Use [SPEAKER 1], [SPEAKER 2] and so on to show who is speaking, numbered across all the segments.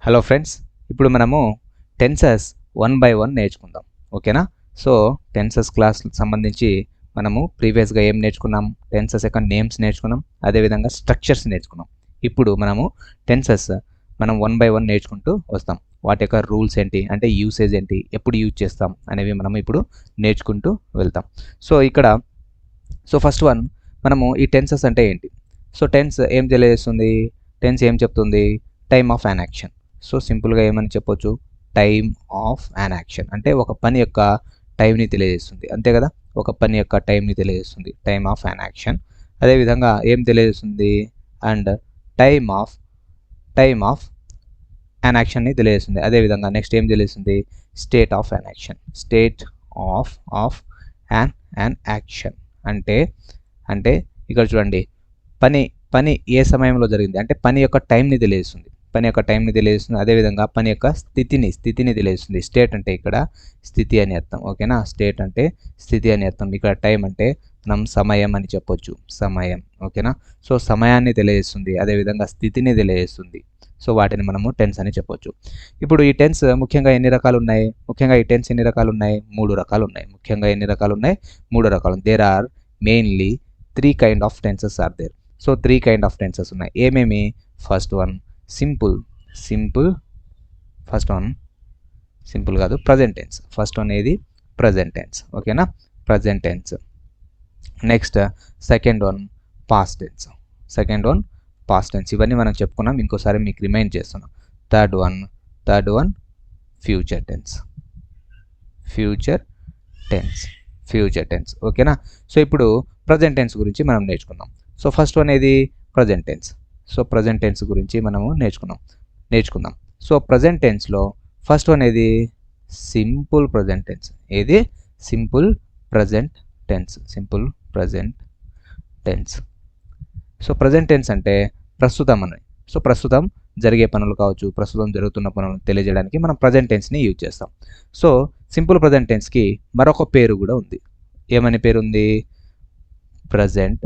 [SPEAKER 1] Hello friends, ఇప్పుడు మనము tenses 1 by 1 నేర్చుకుందాం. ఓకేనా? సో టెన్సెస్ క్లాస్ సంబంధించి మనము ప్రీవియస్గా ఏం నేర్చుకున్నాం? టెన్సెస్ యొక్క నేమ్స్ నేర్చుకున్నాం, అదేవిధంగా స్ట్రక్చర్స్ నేర్చుకున్నాం. ఇప్పుడు మనము టెన్సెస్ మనం 1 by 1 నేర్చుకుంటూ వస్తాం. వాటి యొక్క రూల్స్ ఏంటి, అంటే యూసేజ్ ఏంటి, ఎప్పుడు యూజ్ చేస్తాం అనేవి మనం ఇప్పుడు నేర్చుకుంటూ వెళ్తాం. సో ఫస్ట్ వన్, మనము ఈ టెన్సెస్ అంటే ఏంటి? సో టెన్స్ ఏం తెలియజేస్తుంది? టెన్స్ ఏం చెప్తుంది? Time of an action. So సింపుల్గా ఏమని చెప్పొచ్చు? టైమ్ ఆఫ్ యాన్ యాక్షన్ అంటే ఒక పని యొక్క టైంని తెలియజేస్తుంది, అంతే కదా? ఒక పని యొక్క టైంని తెలియజేస్తుంది, టైమ్ ఆఫ్ యాన్ యాక్షన్. అదేవిధంగా ఏం తెలియజేస్తుంది? అండ్ టైమ్ ఆఫ్ యాన్ యాక్షన్ని తెలియజేస్తుంది. అదేవిధంగా నెక్స్ట్ ఏం తెలియజేస్తుంది? State of an action. State of an action అంటే ఇక్కడ చూడండి, పని ఏ సమయంలో జరిగింది అంటే పని యొక్క టైంని తెలియజేస్తుంది. అదేవిధంగా పని యొక్క స్థితిని తెలియజేస్తుంది. స్టేట్ అంటే ఇక్కడ స్థితి అని అర్థం. ఓకేనా? స్టేట్ అంటే స్థితి అని అర్థం. ఇక్కడ టైం అంటే మనం సమయం అని చెప్పొచ్చు, సమయం. ఓకేనా? సో సమయాన్ని తెలియజేస్తుంది, అదేవిధంగా స్థితిని తెలియజేస్తుంది. సో వాటిని మనము టెన్స్ అని చెప్పొచ్చు. ఇప్పుడు ఈ టెన్స్ ముఖ్యంగా ఎన్ని రకాలు ఉన్నాయి? మూడు రకాలు ఉన్నాయి. ముఖ్యంగా ఎన్ని రకాలు ఉన్నాయి? 3 రకాలు. There are mainly 3 kind of tenses are there. So 3 kind of tenses ఉన్నాయి. ఏమేమి? ఫస్ట్ వన్ సింపుల్ కాదు, ప్రజెంట్ టెన్స్. ఫస్ట్ వన్ ఏది? Present tense. ఓకేనా? Present tense. Next second one past tense. ఇవన్నీ మనం చెప్పుకున్నాం, ఇంకోసారి మీకు రిమైండ్ చేస్తున్నాం. Third one future tense. ఓకేనా? సో ఇప్పుడు ప్రజెంట్ టెన్స్ గురించి మనం నేర్చుకుందాం. సో ఫస్ట్ వన్ ఏది? Present tense. So present tense గురించి మనము నేర్చుకుందాం. సో ప్రజెంట్ టెన్స్లో ఫస్ట్ వన్ ఏది? Simple present tense. ఏది? Simple present tense. So present tense అంటే ప్రస్తుతం అని. సో ప్రస్తుతం జరిగే పనులు కావచ్చు, ప్రస్తుతం జరుగుతున్న పనులను తెలియజేయడానికి మనం ప్రజెంట్ టెన్స్ని యూజ్ చేస్తాం. సో సింపుల్ ప్రజెంట్ టెన్స్కి మరొక పేరు కూడా ఉంది. ఏమని పేరు ఉంది? Present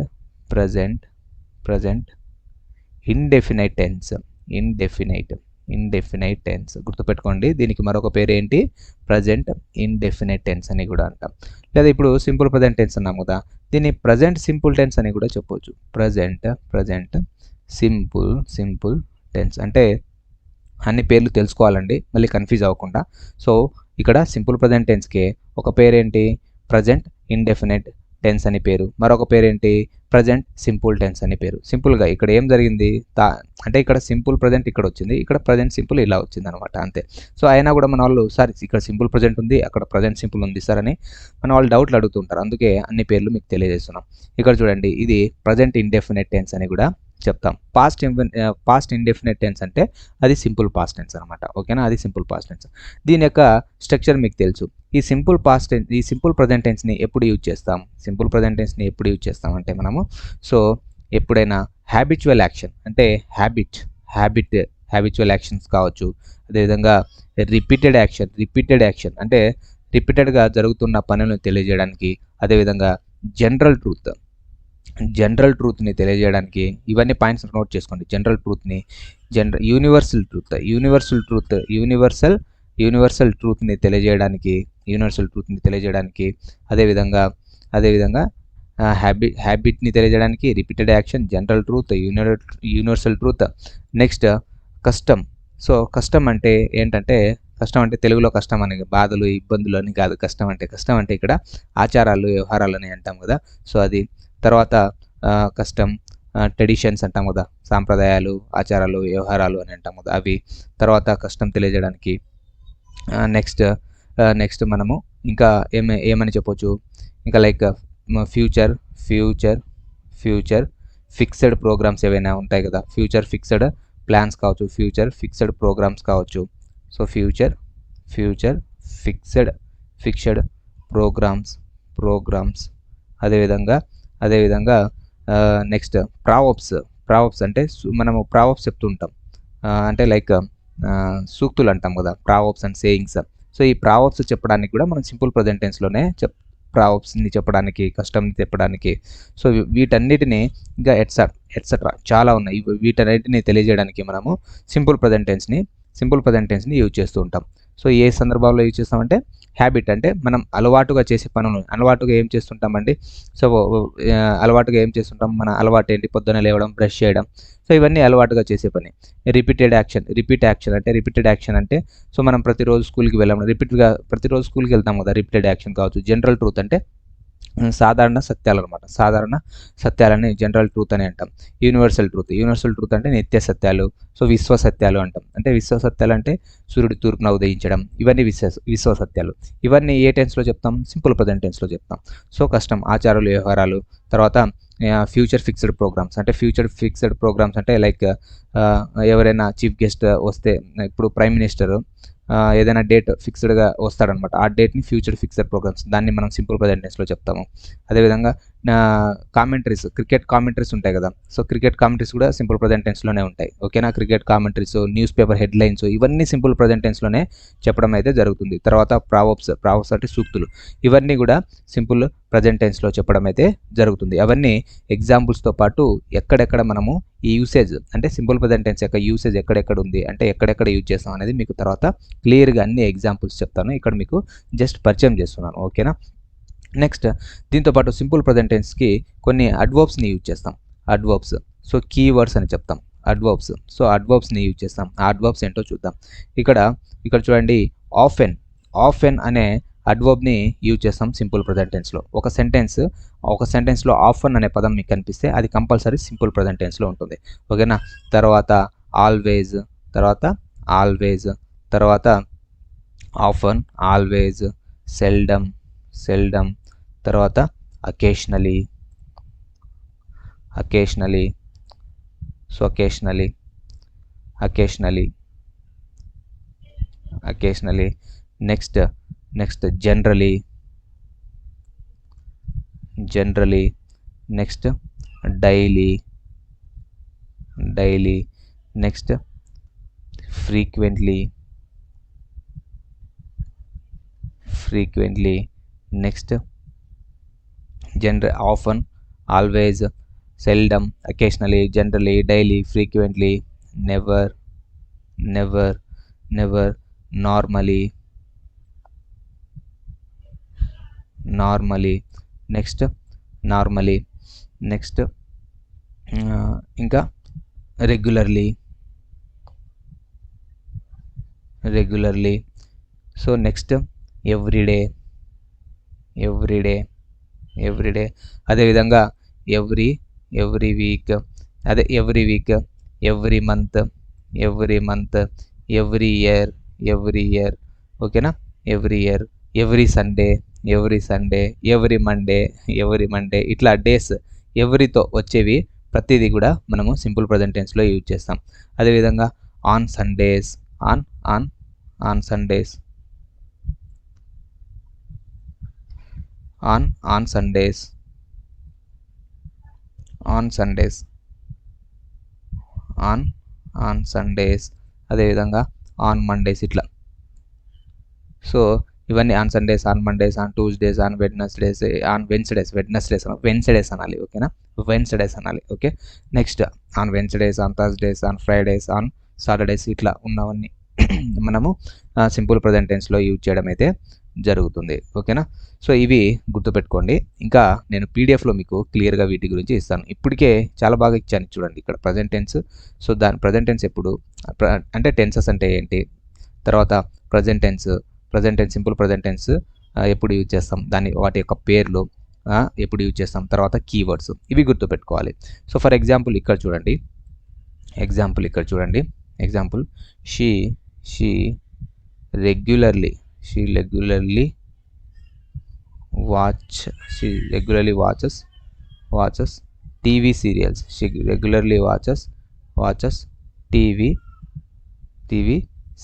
[SPEAKER 1] indefinite tense. గుర్తుపెట్టుకోండి, దీనికి మరొక పేరు ఏంటి? ప్రజెంట్ ఇండెఫినైట్ టెన్స్ అని కూడా అంటాం. లేదా ఇప్పుడు సింపుల్ ప్రజెంట్ టెన్స్ అన్నాం కదా, దీన్ని ప్రజెంట్ సింపుల్ టెన్స్ అని కూడా చెప్పవచ్చు. ప్రజెంట్ సింపుల్ టెన్స్ అంటే అన్ని పేర్లు తెలుసుకోవాలండి, మళ్ళీ కన్ఫ్యూజ్ అవ్వకుండా. సో ఇక్కడ సింపుల్ ప్రజెంట్ టెన్స్కే ఒక పేరేంటి? ప్రజెంట్ ఇండెఫినైట్ టెన్స్ అని పేరు. మరొక పేరేంటి? ప్రజెంట్ సింపుల్ టెన్స్ అని పేరు. సింపుల్గా ఇక్కడ ఏం జరిగింది అంటే ఇక్కడ సింపుల్ ప్రజెంట్ ఇక్కడ వచ్చింది, ఇక్కడ ప్రజెంట్ సింపుల్ ఇలా వచ్చింది అనమాట, అంతే. సో అయినా కూడా మన వాళ్ళు, సార్ ఇక్కడ సింపుల్ ప్రజెంట్ ఉంది, అక్కడ ప్రజెంట్ సింపుల్ ఉంది సార్ అని మన వాళ్ళు డౌట్లు అడుగుతుంటారు. అందుకే అన్ని పేర్లు మీకు తెలియజేస్తున్నాం. ఇక్కడ చూడండి, ఇది ప్రజెంట్ ఇండెఫినైట్ టెన్స్ అని కూడా చెప్తాం. పాస్ట్ ఇండెఫినైట్ టెన్స్ అంటే అది సింపుల్ పాస్ట్ టెన్స్ అనమాట. ఓకేనా? అది సింపుల్ పాస్ట్ టెన్స్. దీని యొక్క స్ట్రక్చర్ మీకు తెలుసు. ఈ సింపుల్ ప్రజెంట్ టెన్స్ని ఎప్పుడు యూజ్ చేస్తాం? అంటే మనము ఎప్పుడైనా హ్యాబిచువల్ యాక్షన్ అంటే హ్యాబిచువల్ యాక్షన్స్ కావచ్చు, అదేవిధంగా రిపీటెడ్ యాక్షన్ అంటే రిపీటెడ్గా జరుగుతున్న పనులను తెలియజేయడానికి, అదేవిధంగా జనరల్ ట్రూత్ని తెలియజేయడానికి. ఇవన్నీ పాయింట్స్ నోట్ చేసుకోండి. జనరల్ ట్రూత్ని, యూనివర్సల్ ట్రూత్ని తెలియజేయడానికి, అదేవిధంగా హ్యాబిట్ని తెలియజేయడానికి, repeated action, general truth, universal truth. Next custom. So custom అంటే ఏంటంటే, కష్టం అంటే తెలుగులో కష్టం అని బాధలు, ఇబ్బందులు అని కాదు. కష్టం అంటే ఇక్కడ ఆచారాలు, వ్యవహారాలు అని అంటాం కదా. సో అది. తర్వాత కస్టమ్, ట్రెడిషన్స్ అంటాం కదా, సాంప్రదాయాలు, ఆచారాలు, వ్యవహారాలు అని అంటాం కదా, అవి. తర్వాత కష్టం తెలియజేయడానికి. నెక్స్ట్ మనము ఇంకా ఏమని చెప్పొచ్చు? ఇంకా లైక్ ఫ్యూచర్ ఫిక్స్డ్ ప్రోగ్రామ్స్ ఏవైనా ఉంటాయి కదా, ఫ్యూచర్ ఫిక్స్డ్ ప్లాన్స్ కావచ్చు, ఫ్యూచర్ ఫిక్స్డ్ ప్రోగ్రామ్స్ కావచ్చు. So future fixed programmes. అదేవిధంగా నెక్స్ట్ ప్రావర్బ్స్ అంటే మనము ప్రావర్బ్స్ చెప్తుంటాం, అంటే లైక్ సూక్తులు అంటాం కదా, ప్రావర్బ్స్ అండ్ సేయింగ్స్. సో ఈ ప్రావర్బ్స్ చెప్పడానికి కూడా మనం సింపుల్ ప్రజెంట్ టెన్స్లోనే ప్రావర్బ్స్ని చెప్పడానికి, కస్టమ్ని చెప్పడానికి. సో వీటన్నిటిని ఇంకా ఎట్సెట్రా చాలా ఉన్నాయి. వీటన్నిటిని తెలియజేయడానికి మనము సింపుల్ ప్రజెంట్ టెన్స్ని సింపుల్ ప్రజెంట్ టెన్స్ని యూజ్ చేస్తూ ఉంటాం. సో ఏ సందర్భాల్లో యూజ్ చేస్తామంటే హ్యాబిట్ అంటే మనం అలవాటుగా చేసే పనులు అలవాటుగా ఏం చేస్తుంటామండి. సో అలవాటుగా ఏం చేస్తుంటాం, మన అలవాటు ఏంటి, పొద్దున్న లేవడం, బ్రష్ చేయడం. సో ఇవన్నీ అలవాటుగా చేసే పని. రిపీట్ యాక్షన్ అంటే సో మనం ప్రతిరోజు స్కూల్కి వెళ్ళాము, రిపీట్గా ప్రతిరోజు స్కూల్కి వెళ్తాం కదా, రిపీటెడ్ యాక్షన్ కావచ్చు. జనరల్ ట్రూత్ అంటే సాధారణ సత్యాలు అనమాట. సాధారణ సత్యాలని జనరల్ ట్రూత్ అని అంటాం. యూనివర్సల్ ట్రూత్ అంటే నిత్య సత్యాలు. సో విశ్వ సత్యాలు అంటాం. అంటే విశ్వ సత్యాలు అంటే సూర్యుడి తూర్పున ఉదయించడం, ఇవన్నీ విశ్వ సత్యాలు. ఇవన్నీ ఏ టెన్స్లో చెప్తాం, సింపుల్ ప్రజెంట్ టెన్స్లో చెప్తాం. సో కష్టం, ఆచారాలు, వ్యవహారాలు. తర్వాత ఫ్యూచర్ ఫిక్స్డ్ ప్రోగ్రామ్స్ అంటే లైక్ ఎవరైనా చీఫ్ గెస్ట్ వస్తే, ఇప్పుడు ప్రైమ్ మినిస్టర్ ఏదైనా డేట్ ఫిక్స్డ్గా వస్తాడనమాట, ఆ డేట్ని ఫ్యూచర్ ఫిక్స్డ్ ప్రోగ్రామ్స్, దాన్ని మనం సింపుల్ ప్రజెంట్ టెన్స్లో చెప్తాము. అదేవిధంగా కామెంటరీస్, క్రికెట్ కామెంటరీస్ ఉంటాయి కదా, సో క్రికెట్ కామెంటరీస్ కూడా సింపుల్ ప్రజెంట్ టెన్స్లోనే ఉంటాయి. ఓకేనా, cricket commentaries, news paper headlines, ఇవన్నీ సింపుల్ ప్రజెంట్ టెన్స్లోనే చెప్పడం అయితే జరుగుతుంది. తర్వాత ప్రావర్బ్స్ అంటే సూక్తులు, ఇవన్నీ కూడా సింపుల్ ప్రజెంట్ టెన్స్లో చెప్పడం అయితే జరుగుతుంది. అవన్నీ ఎగ్జాంపుల్స్తో పాటు ఎక్కడెక్కడ మనము ఈ యూసేజ్ అంటే సింపుల్ ప్రజెంట్ టెన్స్ యొక్క యూసేజ్ ఎక్కడెక్కడ ఉంది, అంటే ఎక్కడెక్కడ యూజ్ చేస్తాం అనేది మీకు తర్వాత క్లియర్గా అన్ని ఎగ్జాంపుల్స్ చెప్తాను. ఇక్కడ మీకు జస్ట్ పరిచయం చేస్తున్నాను. ఓకేనా. నెక్స్ట్, దీంతోపాటు సింపుల్ ప్రజెంట్ టెన్స్కి కొన్ని అడ్వర్బ్స్ని యూజ్ చేస్తాం. అడ్వర్బ్స్, సో కీవర్డ్స్ అని చెప్తాం. అడ్వర్బ్స్, సో అడ్వర్బ్స్ని యూజ్ చేస్తాం. ఆ అడ్వర్బ్స్ ఏంటో చూద్దాం. ఇక్కడ చూడండి, ఆఫెన్ అనే అడ్వర్బ్ని యూజ్ చేస్తాం సింపుల్ ప్రజెంట్ టెన్స్లో. ఒక సెంటెన్స్లో ఆఫెన్ అనే పదం మీకు కనిపిస్తే అది కంపల్సరీ సింపుల్ ప్రజెంట్ టెన్స్లో ఉంటుంది. ఓకేనా. తర్వాత ఆల్వేజ్, తర్వాత ఆఫెన్, ఆల్వేజ్, సెల్డమ్, తర్వాత occasionally, so occasionally. Next generally, next daily, next frequently, next often, always, seldom, occasionally, generally, daily, frequently, never, normally, next ఇంకా రెగ్యులర్లీ. సో నెక్స్ట్ ఎవ్రీడే, అదేవిధంగా every week, every month, every year. ఓకేనా. Every Sunday, every Monday, ఇట్లా days ఎవ్రీతో వచ్చేవి ప్రతిదీ కూడా మనము simple present టెన్స్లో use చేస్తాం. అదేవిధంగా ఆన్ సండేస్, ఆన్ సండేస్, అదేవిధంగా ఆన్ మండేస్, ఇట్లా. సో ఇవన్నీ on Sundays, on Mondays, on Tuesdays, on Wednesdays, on Wednesdays అనాలి. ఓకేనా, వెన్స్డేస్ అనాలి. Okay. Next on Wednesdays, on Thursdays, on Fridays, on Saturdays, ఇట్లా ఉన్నవన్నీ మనము సింపుల్ ప్రజెంట్ టెన్స్లో యూజ్ చేయడం అయితే జరుగుతుంది. ఓకేనా. సో ఇవి గుర్తుపెట్టుకోండి. ఇంకా నేను పీడిఎఫ్లో మీకు క్లియర్గా వీటి గురించి ఇస్తాను. ఇప్పటికే చాలా బాగా ఇచ్చాను చూడండి ఇక్కడ ప్రజెంట్ టెన్స్. సో దాని ప్రజెంట్ టెన్స్ ఎప్పుడు అంటే టెన్సెస్ అంటే ఏంటి, తర్వాత present tense, simple present tense ఎప్పుడు యూజ్ చేస్తాం, వాటి యొక్క పేర్లు ఎప్పుడు యూజ్ చేస్తాం, తర్వాత కీవర్డ్స్, ఇవి గుర్తుపెట్టుకోవాలి. సో ఫర్ ఎగ్జాంపుల్ ఇక్కడ చూడండి, example she regularly watches TV serials. She regularly watches TV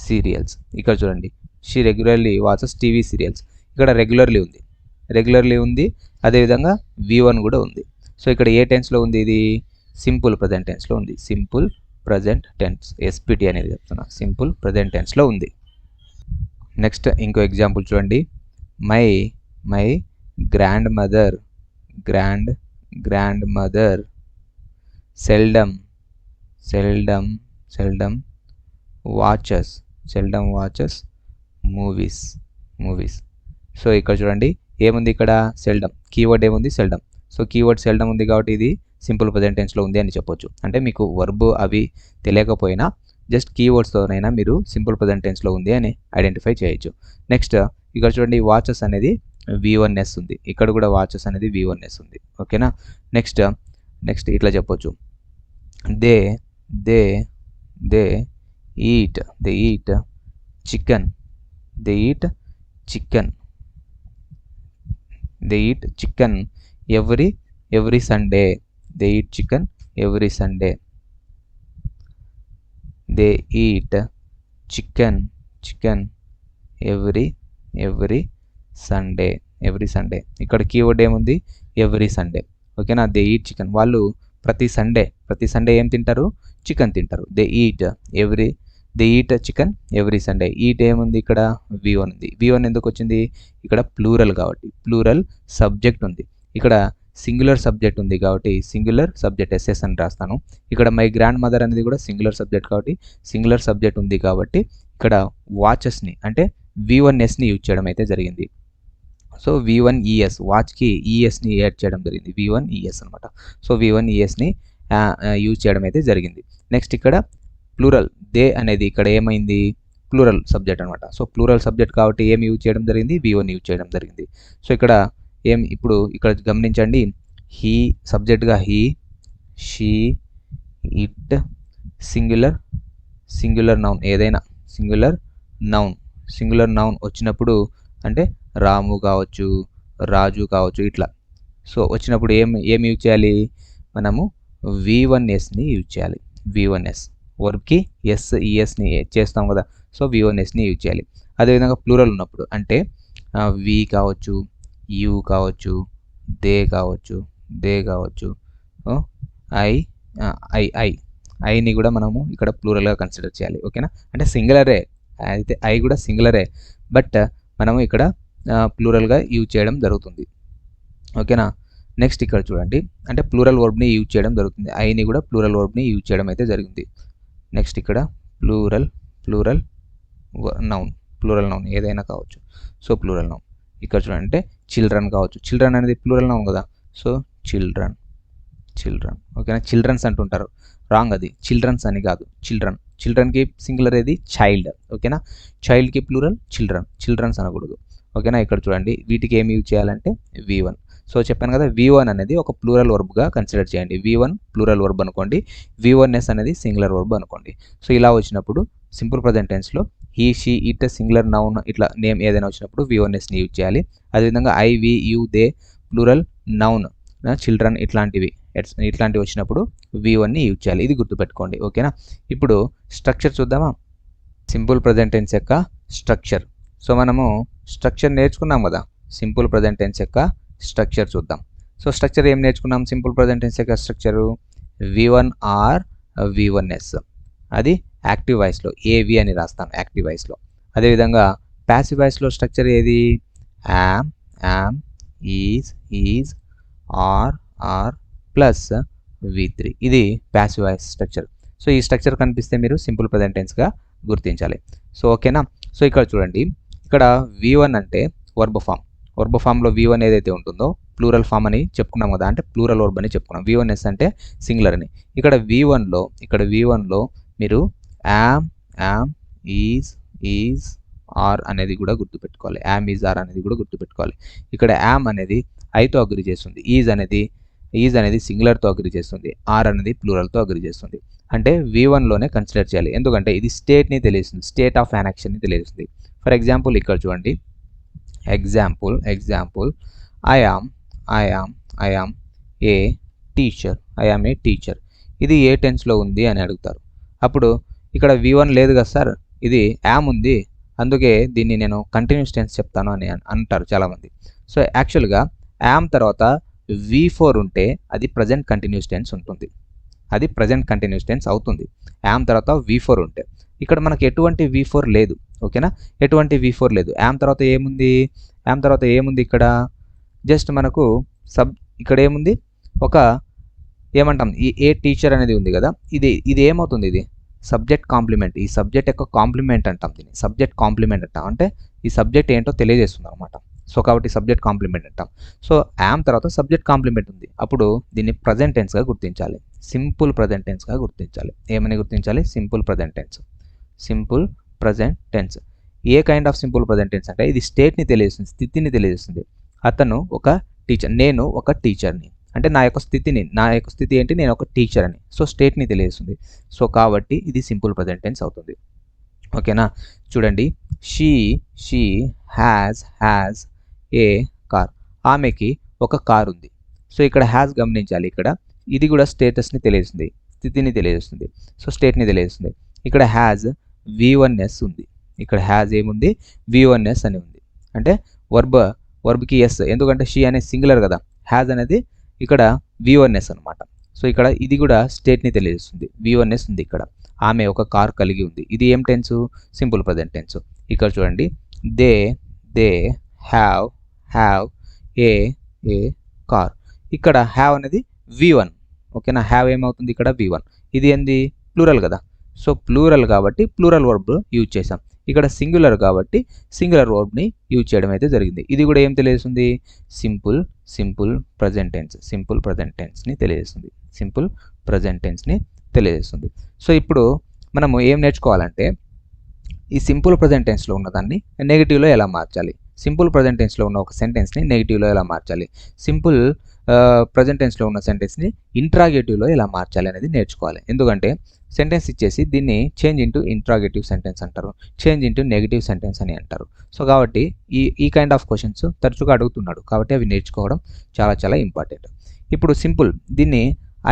[SPEAKER 1] serials. ఇక్కడ చూడండి, she regularly watches TV serials. ఇక్కడ రెగ్యులర్లీ ఉంది, అదేవిధంగా V1 కూడా ఉంది. సో ఇక్కడ ఏ టెన్స్లో ఉంది, ఇది సింపుల్ ప్రజెంట్ టెన్స్లో ఉంది. సింపుల్ ప్రజెంట్ టెన్స్, SPT అనేది చెప్తున్నా, సింపుల్ ప్రజెంట్ టెన్స్లో ఉంది. నెక్స్ట్ ఇంకో ఎగ్జాంపుల్ చూడండి, my grand mother seldom watches, seldom watches movies. So ఇక్కడ చూడండి ఏముంది ఇక్కడ సెల్డమ్, కీవర్డ్ ఏముంది సెల్డమ్. సో కీవర్డ్ సెల్డమ్ ఉంది కాబట్టి ఇది సింపుల్ ప్రెజెంట్ టెన్స్లో ఉంది అని చెప్పొచ్చు. అంటే మీకు వర్బ్ అవి తెలియకపోయినా జస్ట్ కీవర్డ్స్తోనైనా మీరు సింపుల్ ప్రెజెంట్ టెన్స్లో ఉంది అని ఐడెంటిఫై చేయొచ్చు. నెక్స్ట్ ఇక్కడ చూడండి వాచెస్ అనేది V1S ఉంది, ఇక్కడ కూడా వాచెస్ అనేది V1S ఉంది. ఓకేనా. నెక్స్ట్ ఇట్లా చెప్పొచ్చు, they eat chicken, they eat chicken every Sunday, they eat chicken every Sunday, they eat chicken every Sunday. ఇక్కడ కీవర్డ్ ఏముంది ఎవ్రీ సండే. ఓకేనా. దే ఈట్ చికెన్, వాళ్ళు ప్రతి సండే ఏం తింటారు, చికెన్ తింటారు. They eat chicken every Sunday. Eat ఏముంది ఇక్కడ V1 ఉంది. V1 ఎందుకు వచ్చింది, ఇక్కడ ప్లూరల్ కాబట్టి, ప్లూరల్ సబ్జెక్ట్ ఉంది. ఇక్కడ సింగులర్ సబ్జెక్ట్ ఉంది కాబట్టి సింగులర్ సబ్జెక్ట్ ఎస్ఎస్ అని రాస్తాను. ఇక్కడ మై గ్రాండ్ మదర్ అనేది కూడా సింగులర్ సబ్జెక్ట్ కాబట్టి సింగులర్ సబ్జెక్ట్ ఉంది కాబట్టి ఇక్కడ వాచెస్ని అంటే V1Sని యూజ్ చేయడం అయితే జరిగింది. సో V1ES, వాచ్కి ESని యాడ్ చేయడం జరిగింది, V1ES అనమాట. సో V1ESని యూజ్ చేయడం అయితే జరిగింది. నెక్స్ట్ ఇక్కడ ప్లూరల్, దే అనేది ఇక్కడ ఏమైంది ప్లూరల్ సబ్జెక్ట్ అనమాట. సో ప్లూరల్ సబ్జెక్ట్ కాబట్టి ఏం యూజ్ చేయడం జరిగింది, V1 యూజ్ చేయడం జరిగింది. సో ఇప్పుడు ఇక్కడ గమనించండి, హీ సబ్జెక్ట్గా he, she, it, singular noun ఏదైనా సింగులర్ నౌన్ వచ్చినప్పుడు అంటే రాము కావచ్చు, రాజు కావచ్చు, ఇట్లా. సో వచ్చినప్పుడు ఏం యూజ్ చేయాలి మనము, V1Sని యూజ్ చేయాలి. V1S వర్బ్కి ESని చేస్తాం కదా, సో V1Sని యూజ్ చేయాలి. అదేవిధంగా ప్లూరల్ ఉన్నప్పుడు అంటే వి కావచ్చు, యూ కావచ్చు, దే కావచ్చు, ఐని కూడా మనము ఇక్కడ ప్లూరల్గా కన్సిడర్ చేయాలి. ఓకేనా. అంటే సింగులరే అయితే ఐ కూడా సింగులరే, బట్ మనము ఇక్కడ ప్లూరల్గా యూజ్ చేయడం జరుగుతుంది. ఓకేనా. నెక్స్ట్ ఇక్కడ చూడండి, అంటే ప్లూరల్ వర్బ్ని యూజ్ చేయడం జరుగుతుంది, ఐని కూడా ప్లూరల్ వర్బ్ని యూజ్ చేయడం అయితే జరిగింది. నెక్స్ట్ ఇక్కడ ప్లూరల్ నౌన్ ఏదైనా కావచ్చు. సో ప్లూరల్ నౌన్ ఇక్కడ చూడండి, అంటే చిల్డ్రన్ కావచ్చు, చిల్డ్రన్ అనేది ప్లూరల్ నౌన్ కదా. So children. ఓకేనా. చిల్డ్రన్స్ అంటుంటారు, రాంగ్, అది చిల్డ్రన్స్ అని కాదు, చిల్డ్రన్కి సింగులర్ ఏది చైల్డ్. ఓకేనా. చైల్డ్కి ప్లూరల్ చిల్డ్రన్స్ అనకూడదు. ఓకేనా. ఇక్కడ చూడండి వీటికి ఏమి యూజ్ చేయాలంటే V1. సో చెప్పాను కదా, V1 అనేది ఒక ప్లూరల్ వర్బ్గా కన్సిడర్ చేయండి. V1 ప్లూరల్ వర్బ్ అనుకోండి, V1S అనేది సింగులర్ వర్బ్ అనుకోండి. సో ఇలా వచ్చినప్పుడు సింపుల్ ప్రెజెంట్ టెన్స్లో he, she, it, singular noun ఇట్లా నేమ్ ఏదైనా వచ్చినప్పుడు V1Sని యూజ్ చేయాలి. అదేవిధంగా I, we, you, they plural noun children ఇట్లాంటివి వచ్చినప్పుడు V1ని యూజ్ చేయాలి. ఇది గుర్తుపెట్టుకోండి. ఓకేనా. ఇప్పుడు స్ట్రక్చర్ చూద్దామా, సింపుల్ ప్రెజెంట్ టెన్స్ యొక్క స్ట్రక్చర్. సో మనము స్ట్రక్చర్ నేర్చుకున్నాం కదా, సింపుల్ ప్రెజెంట్ టెన్స్ యొక్క స్ట్రక్చర్ చూద్దాం. సో స్ట్రక్చర్ ఏం నేర్చుకున్నాం, సింపుల్ ప్రెజెంట్ టెన్స్ యొక్క స్ట్రక్చరు V1 ఆర్ V1S, అది యాక్టివ్ వాయిస్లో AV అని రాస్తాం యాక్టివ్ వాయిస్లో. అదేవిధంగా ప్యాసివ్ వాయిస్లో స్ట్రక్చర్ ఏది, yam, is, are plus V3, ఇది ప్యాసివ్ వాయిస్ స్ట్రక్చర్. సో ఈ స్ట్రక్చర్ కనిపిస్తే మీరు సింపుల్ ప్రెజెంట్ టెన్స్గా గుర్తించాలి. సో ఓకేనా. సో ఇక్కడ చూడండి, ఇక్కడ V1 అంటే వర్బ్ ఫామ్లో V1 ఏదైతే ఉంటుందో ప్లూరల్ ఫామ్ అని చెప్పుకున్నాం కదా, అంటే ప్లూరల్ వర్బ్ అని చెప్పుకున్నాం. V1S అంటే సింగులర్ అని. ఇక్కడ V1లో మీరు యామ్, ఈజ్, ఆర్ అనేది కూడా గుర్తుపెట్టుకోవాలి. యామ్, ఈజ్, ఆర్ అనేది కూడా గుర్తుపెట్టుకోవాలి. ఇక్కడ యామ్ అనేది ఐతో అగ్రి చేస్తుంది, ఈజ్ అనేది సింగులర్తో అగ్రి చేస్తుంది, ఆర్ అనేది ప్లూరల్తో అగ్రి చేస్తుంది. అంటే V1లోనే కన్సిడర్ చేయాలి, ఎందుకంటే ఇది స్టేట్ని తెలియజేస్తుంది, స్టేట్ ఆఫ్ యాన్ యాక్షన్ని తెలియజేస్తుంది. ఫర్ ఎగ్జాంపుల్ ఇక్కడ చూడండి, example I am a teacher, ఇది ఏ టెన్స్లో ఉంది అని అడుగుతారు. అప్పుడు ఇక్కడ V1 లేదు కదా సార్, ఇది యామ్ ఉంది, అందుకే దీన్ని నేను కంటిన్యూస్ టెన్స్ చెప్తాను అని అంటారు చాలామంది. సో యాక్చువల్గా యామ్ తర్వాత V4 ఉంటే అది ప్రజెంట్ కంటిన్యూస్ టెన్స్ ఉంటుంది, అది ప్రజెంట్ కంటిన్యూస్ టెన్స్ అవుతుంది. యామ్ తర్వాత V4 ఉంటే ఇక్కడ మనకి ఎటువంటి V4 లేదు. ఓకేనా. ఎటువంటి V4 లేదు. యామ్ తర్వాత ఏముంది ఇక్కడ జస్ట్ మనకు ఇక్కడ ఏముంది, ఒక ఏమంటాం, ఈ ఏ టీచర్ అనేది ఉంది కదా, ఇది ఏమవుతుంది, ఇది సబ్జెక్ట్ కాంప్లిమెంట్, ఈ సబ్జెక్ట్ యొక్క కాంప్లిమెంట్ అంటాం దీన్ని, సబ్జెక్ట్ కాంప్లిమెంట్ అంటాం. అంటే ఈ సబ్జెక్ట్ ఏంటో తెలియజేస్తుంది అనమాట. సో కాబట్టి సబ్జెక్ట్ కాంప్లిమెంట్ అంటాం. సో యామ్ తర్వాత సబ్జెక్ట్ కాంప్లిమెంట్ ఉంది, అప్పుడు దీన్ని ప్రజెంట్ టెన్స్గా గుర్తించాలి, సింపుల్ ప్రజెంట్ టెన్స్గా గుర్తించాలి. ఏమని గుర్తించాలి? Simple present tense. Simple present tense. A kind of simple present tense అంటే ఇది స్టేట్ని తెలియజేస్తుంది, స్థితిని తెలియజేస్తుంది. అతను ఒక టీచర్, నేను ఒక టీచర్ని, అంటే నా యొక్క స్థితి ఏంటి? నేను ఒక టీచర్ అని. సో స్టేట్ని తెలియజేస్తుంది. సో కాబట్టి ఇది సింపుల్ ప్రజెంట్ టెన్స్ అవుతుంది. ఓకేనా? చూడండి, షీ హ్యాజ్ ఏ కార్. ఆమెకి ఒక కార్ ఉంది. సో ఇక్కడ హ్యాస్ గమనించాలి, ఇక్కడ ఇది కూడా స్టేటస్ని తెలియజేస్తుంది, స్థితిని తెలియజేస్తుంది. సో స్టేట్ని తెలియజేస్తుంది. ఇక్కడ హ్యాజ్ V1S ఉంది. ఇక్కడ హ్యాజ్ ఏముంది? V1S అని ఉంది. అంటే వర్బ్కి ఎస్, ఎందుకంటే షీ అనేది సింగులర్ కదా, హ్యాజ్ అనేది ఇక్కడ V1S అనమాట. సో ఇక్కడ ఇది కూడా స్టేట్ని తెలియజేస్తుంది, V1S ఉంది. ఇక్కడ ఆమె ఒక కార్ కలిగి ఉంది. ఇది ఏం టెన్సు? Simple present tense. ఇక్కడ చూడండి, దే హ్యావ్ ఏ కార్. ఇక్కడ హ్యావ్ అనేది V1. ఓకేనా? హ్యావ్ ఏమవుతుంది? ఇక్కడ V1. ఇది ఏంది? ప్లూరల్ కదా. సో ప్లూరల్ కాబట్టి ప్లూరల్ వర్బ్ యూజ్ చేసాం. ఇక్కడ సింగులర్ కాబట్టి సింగులర్ వర్బ్ని యూజ్ చేయడం అయితే జరిగింది. ఇది కూడా ఏం తెలియజేస్తుంది? Simple present tense. Simple present టెన్స్ని తెలియజేస్తుంది. సింపుల్ ప్రజెంట్ టెన్స్ని తెలియజేస్తుంది. సో ఇప్పుడు మనము ఏం నేర్చుకోవాలంటే ఈ సింపుల్ ప్రజెంట్ టెన్స్లో ఉన్నదాన్ని నెగిటివ్లో ఎలా మార్చాలి, సింపుల్ ప్రజెంట్ టెన్స్లో ఉన్న ఒక సెంటెన్స్ని నెగిటివ్లో ఎలా మార్చాలి, సింపుల్ ప్రజెంట్ టెన్స్లో ఉన్న సెంటెన్స్ని ఇంట్రాగేటివ్లో ఎలా మార్చాలి అనేది నేర్చుకోవాలి. ఎందుకంటే సెంటెన్స్ ఇచ్చేసి దీన్ని చేంజ్ ఇంటూ ఇంట్రాగేటివ్ సెంటెన్స్ అంటారు, చేంజ్ ఇంటూ నెగిటివ్ సెంటెన్స్ అని అంటారు. సో కాబట్టి ఈ కైండ్ ఆఫ్ క్వశ్చన్స్ తరచుగా అడుగుతున్నాడు, కాబట్టి అవి నేర్చుకోవడం చాలా చాలా ఇంపార్టెంట్. ఇప్పుడు సింపుల్, దీన్ని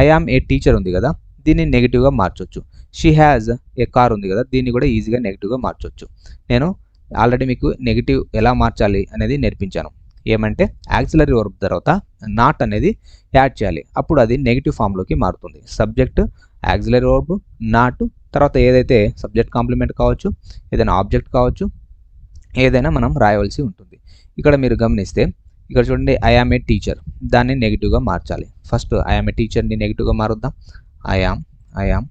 [SPEAKER 1] ఐ యామ్ ఏ టీచర్ ఉంది కదా, దీన్ని నెగిటివ్గా మార్చొచ్చు. షీ హ్యాజ్ ఏ కార్ ఉంది కదా, దీన్ని కూడా ఈజీగా నెగిటివ్గా మార్చొచ్చు. నేను ఆల్రెడీ మీకు నెగిటివ్ ఎలా మార్చాలి అనేది నేర్పించాను. ఏమంటే యాక్సిలరీ వర్బ్ తర్వాత నాట్ అనేది యాడ్ చేయాలి, అప్పుడు అది నెగిటివ్ ఫామ్లోకి మారుతుంది. సబ్జెక్ట్, యాక్సిలరీ వర్బ్, నాట్, తర్వాత ఏదైతే సబ్జెక్ట్ కాంప్లిమెంట్ కావచ్చు, ఏదైనా ఆబ్జెక్ట్ కావచ్చు, ఏదైనా మనం రాయవలసి ఉంటుంది. ఇక్కడ మీరు గమనిస్తే ఇక్కడ చూడండి, ఐ యామ్ ఏ టీచర్, దాన్ని నెగిటివ్గా మార్చాలి. ఫస్ట్ ఐ యామ్ ఏ టీచర్ని నెగిటివ్గా మారుద్దాం. ఐ యామ్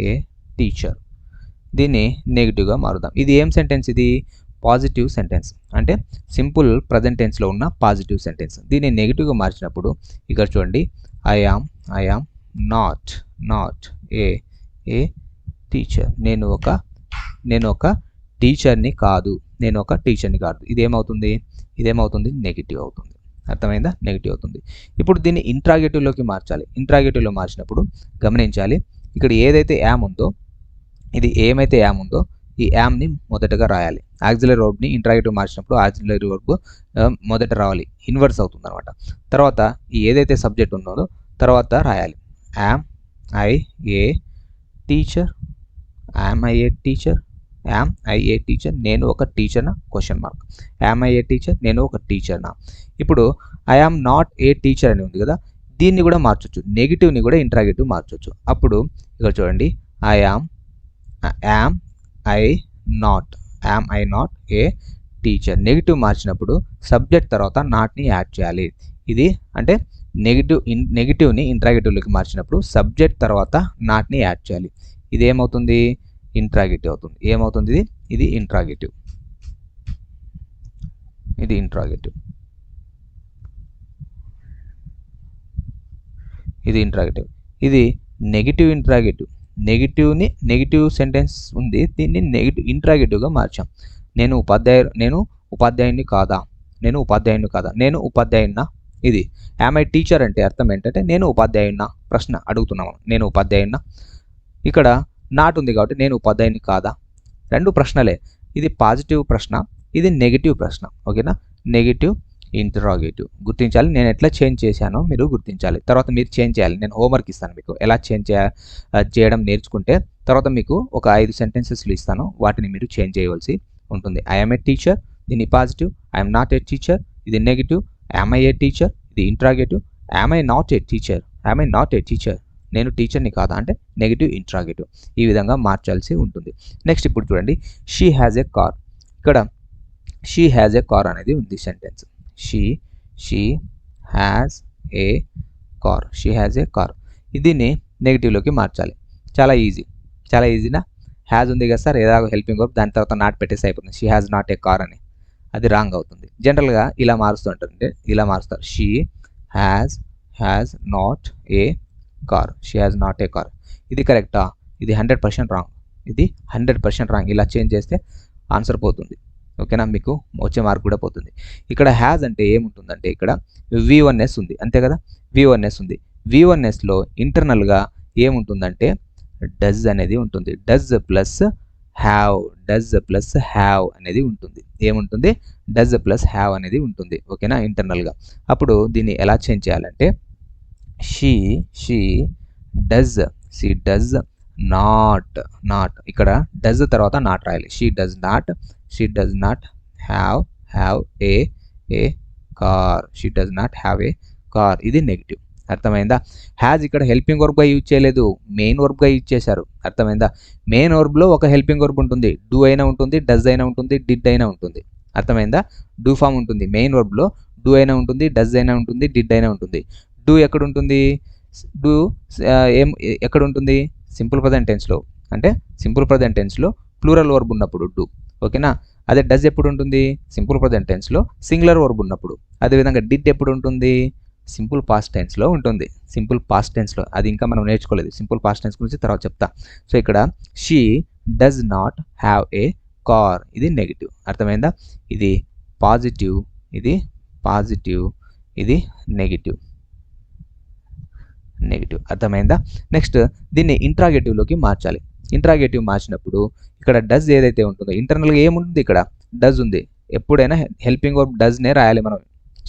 [SPEAKER 1] ఏ టీచర్, దీన్ని నెగిటివ్గా మారుద్దాం. ఇది ఏం సెంటెన్స్? ఇది పాజిటివ్ సెంటెన్స్, అంటే సింపుల్ ప్రజెంట్ టెన్స్లో ఉన్న పాజిటివ్ సెంటెన్స్. దీన్ని నెగిటివ్గా మార్చినప్పుడు ఇక్కడ చూడండి, I am not a teacher, నేను ఒక టీచర్ని కాదు, ఇదేమవుతుంది? నెగిటివ్ అవుతుంది. అర్థమైందా? నెగిటివ్ అవుతుంది. ఇప్పుడు దీన్ని ఇంట్రాగేటివ్లోకి మార్చాలి. ఇంట్రాగేటివ్లో మార్చినప్పుడు గమనించాలి, ఇక్కడ ఏదైతే యామ్ ఉందో, ఇది ఏమైతే యామ్ ఉందో ఈ యామ్ని మొదటగా రాయాలి. యాక్సిలరీ వర్బ్ని ఇంట్రాగేటివ్ మార్చినప్పుడు యాక్సిలరీ వర్బ్ మొదట రావాలి, ఇన్వర్స్ అవుతుంది అనమాట. తర్వాత ఈ ఏదైతే సబ్జెక్ట్ ఉందో తర్వాత రాయాలి. యామ్ ఐ ఏ టీచర్, నేను ఒక టీచర్నా? Question mark. Am I a teacher, నేను ఒక టీచర్నా? ఇప్పుడు I am not a teacher అని ఉంది కదా, దీన్ని కూడా మార్చొచ్చు, నెగిటివ్ని కూడా ఇంట్రాగేటివ్ మార్చొచ్చు. అప్పుడు ఇక్కడ చూడండి, yam I not a teacher. Negative మార్చినప్పుడు సబ్జెక్ట్ తర్వాత నాట్ని యాడ్ చేయాలి. ఇది అంటే నెగిటివ్ని ఇంట్రాగేటివ్లోకి మార్చినప్పుడు సబ్జెక్ట్ తర్వాత నాట్ని యాడ్ చేయాలి. ఇది ఏమవుతుంది? ఇంట్రాగేటివ్ అవుతుంది. ఏమవుతుంది? ఇది ఇంట్రాగేటివ్. ఇది నెగిటివ్ ఇంట్రాగేటివ్. నెగిటివ్ సెంటెన్స్ ఉంది, దీన్ని ఇంట్రాగేటివ్గా మార్చాం. నేను ఉపాధ్యాయుని కాదా, నేను ఉపాధ్యాయున్నా. ఇది యామ్ ఐ టీచర్ అంటే అర్థం ఏంటంటే నేను ఉపాధ్యాయున్నా, ప్రశ్న అడుగుతున్నాము, నేను ఉపాధ్యాయున్నా. ఇక్కడ నాట్ ఉంది కాబట్టి నేను ఉపాధ్యాయుని కాదా, రెండు ప్రశ్నలే. ఇది పాజిటివ్ ప్రశ్న, ఇది నెగిటివ్ ప్రశ్న. ఓకేనా? నెగిటివ్ ఇంటరాగేటివ్ గుర్తించాలి. నేను ఎట్లా చేంజ్ చేశానో మీరు గుర్తించాలి. తర్వాత మీరు చేంజ్ చేయాలి. నేను హోంవర్క్ ఇస్తాను మీకు, ఎలా చేంజ్ చేయడం నేర్చుకుంటే తర్వాత మీకు ఒక 5 సెంటెన్సెస్లు ఇస్తాను, వాటిని మీరు చేంజ్ చేయవలసి ఉంటుంది. ఐ యామ్ ఏ టీచర్, దీన్ని positive. I am not a teacher, ఇది negative. Am I a teacher, ఇది interrogative. Am I not a teacher, నేను టీచర్ని కాదా అంటే నెగిటివ్ ఇంట్రాగేటివ్. ఈ విధంగా మార్చాల్సి ఉంటుంది. నెక్స్ట్ ఇప్పుడు చూడండి, షీ హ్యాజ్ ఏ కార్. ఇక్కడ షీ హ్యాజ్ ఏ కార్ అనేది ఉంది sentence. She has a car, దీన్ని నెగిటివ్లోకి మార్చాలి. చాలా ఈజీ. చాలా ఈజీనా. హ్యాజ్ ఉంది కదా సార్, ఏదో హెల్పింగ్ వర్బ్, దాని తర్వాత నాట్ పెట్టేసి అయిపోతుంది. She has not a car అని. అది రాంగ్ అవుతుంది. జనరల్గా ఇలా మారుస్తూ ఉంటుంది, ఇలా మారుస్తారు. She has not a car, she has not a car. ఇది కరెక్టా? ఇది 100% రాంగ్. ఇది 100% రాంగ్. ఇలా చేంజ్ చేస్తే ఆన్సర్ పోతుంది. ఓకేనా, మీకు వచ్చే మార్క్ కూడా పోతుంది. ఇక్కడ హ్యాజ్ అంటే ఏముంటుందంటే ఇక్కడ V1S ఉంది, అంతే కదా. V1S ఉంది. V1Sలో ఇంటర్నల్గా ఏముంటుందంటే డజ్ అనేది ఉంటుంది. డజ్ ప్లస్ హ్యావ్ అనేది ఉంటుంది. ఏముంటుంది? డజ్ ప్లస్ హ్యావ్ అనేది ఉంటుంది. ఓకేనా, ఇంటర్నల్గా. అప్పుడు దీన్ని ఎలా చేంజ్ చేయాలంటే షీ డజ్ నాట్ ఇక్కడ డజ్ తర్వాత నాట్ రాయాలి. She does not have a car. She does not have a car. ఇది నెగిటివ్. అర్థమైందా? హ్యాజ్ ఇక్కడ హెల్పింగ్ వర్బ్గా యూజ్ చేయలేదు, మెయిన్ వర్బ్గా యూజ్ చేశారు. అర్థమైందా? మెయిన్ వర్బ్లో ఒక హెల్పింగ్ వర్బ్ ఉంటుంది. డూ అయినా ఉంటుంది, డజ్ అయినా ఉంటుంది, డిడ్ అయినా ఉంటుంది. అర్థమైందా? డూ ఫామ్ ఉంటుంది మెయిన్ వర్బ్లో. డూ అయినా ఉంటుంది, డజ్ అయినా ఉంటుంది, డిడ్ అయినా ఉంటుంది. డూ ఎక్కడ ఉంటుంది? డూ ఎక్కడ ఉంటుంది? సింపుల్ ప్రజెంట్ టెన్స్లో. అంటే సింపుల్ ప్రజెంట్ టెన్స్లో ప్లూరల్ వర్బ్ ఉన్నప్పుడు డూ. ఓకేనా. అదే డజ్ ఎప్పుడు ఉంటుంది? సింపుల్ ప్రజెంట్ టెన్స్లో సింగులర్ వర్బ్ ఉన్నప్పుడు. అదేవిధంగా డిడ్ ఎప్పుడు ఉంటుంది? సింపుల్ పాస్ట్ టెన్స్లో ఉంటుంది. సింపుల్ పాస్ట్ టెన్స్లో. అది ఇంకా మనం నేర్చుకోలేదు. సింపుల్ పాస్ట్ టెన్స్ గురించి తర్వాత చెప్తా. సో ఇక్కడ she does not have a car. ఇది నెగిటివ్. అర్థమైందా? ఇది పాజిటివ్, ఇది నెగిటివ్. అర్థమైందా? నెక్స్ట్ దీన్ని ఇంట్రాగేటివ్లోకి మార్చాలి. ఇంట్రాగేటివ్ మార్చినప్పుడు ఇక్కడ డజ్ ఏదైతే ఉంటుందో ఇంటర్నల్గా ఏముంటుంది? ఇక్కడ డజ్ ఉంది. ఎప్పుడైనా హెల్పింగ్ వర్బ్ డజ్నే రాయాలి మనం.